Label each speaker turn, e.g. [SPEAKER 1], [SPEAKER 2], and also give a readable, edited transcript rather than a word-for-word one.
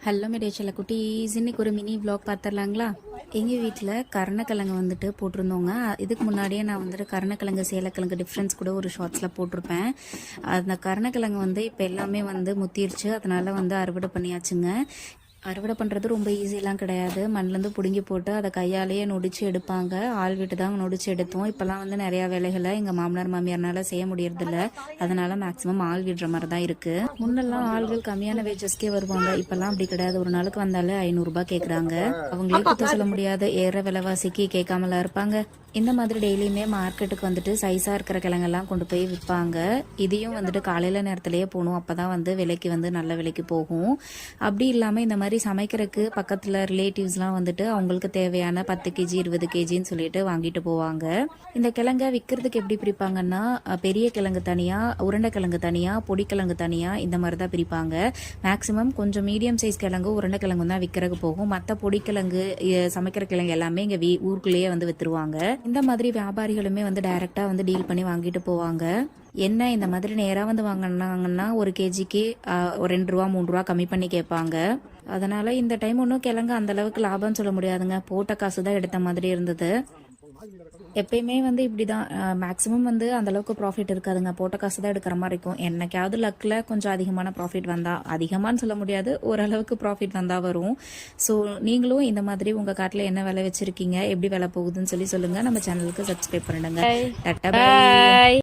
[SPEAKER 1] Hello மேடேஷல குட்டீஸ், இன்னைக்கு ஒரு மினி வ்ளாக் பார்த்துடலாங்களா? எங்கள் வீட்டில் கருணக்கிழங்கு வந்துட்டு போட்டிருந்தோங்க. இதுக்கு முன்னாடியே நான் வந்துட்டு கருணக்கிழங்கு சேலக்கிழங்கு டிஃப்ரென்ஸ் கூட ஒரு ஷார்ட்ஸில் போட்டிருப்பேன். அந்த கருணக்கிழங்கு வந்து இப்போ எல்லாமே வந்து முத்திருச்சு, அதனால் வந்து அறுவடை பண்ணியாச்சுங்க. அறுவடை பண்ணுறது ரொம்ப ஈஸியெலாம் கிடையாது. மண்ணிலேருந்து பிடுங்கி போட்டு அதை கையாலேயே நொடிச்சு எடுப்பாங்க. ஆள் விட்டு தான் நொடிச்சு எடுத்தோம். இப்போல்லாம் வந்து நிறையா வேலைகளை எங்கள் மாமனார் மாமியார்னால செய்ய முடியறதில்ல. அதனால் மேக்ஸிமம் ஆள் விடுற மாதிரி தான் இருக்குது. முன்னெல்லாம் ஆள்கள் கம்மியான வேஜஸ்க்கே வருவாங்க. இப்போல்லாம் அப்படி கிடையாது. ஒரு நாளுக்கு வந்தாலே 500 கேட்குறாங்க. அவங்களே குத்த சொல்ல முடியாது, ஏற விலைவாசிக்கு கேட்காமலாம் இருப்பாங்க. இந்த மாதிரி டெய்லியுமே மார்க்கெட்டுக்கு வந்துட்டு சைஸாக இருக்கிற கிழங்கெல்லாம் கொண்டு போய் விற்பாங்க. இதையும் வந்துட்டு காலையில் நேரத்துலேயே போகணும், அப்போ தான் வந்து விலைக்கு வந்து நல்ல விலைக்கு போகும். அப்படி இல்லாமல் இந்த மாதிரி சமைக்கிறதுக்கு பக்கத்தில் ரிலேட்டிவ்ஸ்லாம் வந்துட்டு அவங்களுக்கு தேவையான 10 கேஜி 20 கேஜின்னு சொல்லிட்டு வாங்கிட்டு போவாங்க. இந்த கிழங்கை விற்கிறதுக்கு எப்படி பிரிப்பாங்கன்னா, பெரிய கிழங்கு தனியாக, உருண்டைக்கிழங்கு தனியாக, பொடிக்கிழங்கு தனியாக, இந்த மாதிரி தான் பிரிப்பாங்க. மேக்ஸிமம் கொஞ்சம் மீடியம் சைஸ் கிழங்கு உருண்டைக்கிழங்கு தான் விற்கிறதுக்கு போகும். மற்ற பொடிக்கிழங்கு சமைக்கிற கிழங்கு எல்லாமே இங்கே ஊருக்குள்ளேயே வந்து விற்றுருவாங்க. இந்த மாதிரி வியாபாரிகளுமே வந்து டைரெக்டாக வந்து டீல் பண்ணி வாங்கிட்டு போவாங்க. என்ன இந்த மாதிரி நேராக வந்து வாங்கினாங்கன்னா ஒரு கேஜிக்கு ஒரு 2 ரூபா 3 ரூபா கம்மி பண்ணி கேட்பாங்க. அதனால் இந்த டைம் ஒன்றும் கிழங்கு அந்தளவுக்கு லாபம்னு சொல்ல முடியாதுங்க. போட்ட காசு தான் எடுத்த மாதிரி இருந்தது. எப்பயுமே வந்து இப்படி தான், மேக்ஸிமம் வந்து அந்தளவுக்கு ப்ராஃபிட் இருக்காதுங்க. போட்ட காசு தான் எடுக்கிற மாதிரி இருக்கும். என்னைக்காவது லக்கில் கொஞ்சம் அதிகமான ப்ராஃபிட் வந்தால், அதிகமானு சொல்ல முடியாது, ஓரளவுக்கு ப்ராஃபிட் வந்தால் வரும். ஸோ நீங்களும் இந்த மாதிரி உங்கள் காட்டில் என்ன விலை வச்சுருக்கீங்க, எப்படி விலை போகுதுன்னு சொல்லுங்கள். நம்ம சேனலுக்கு சப்ஸ்கிரைப் பண்ணிடுங்க.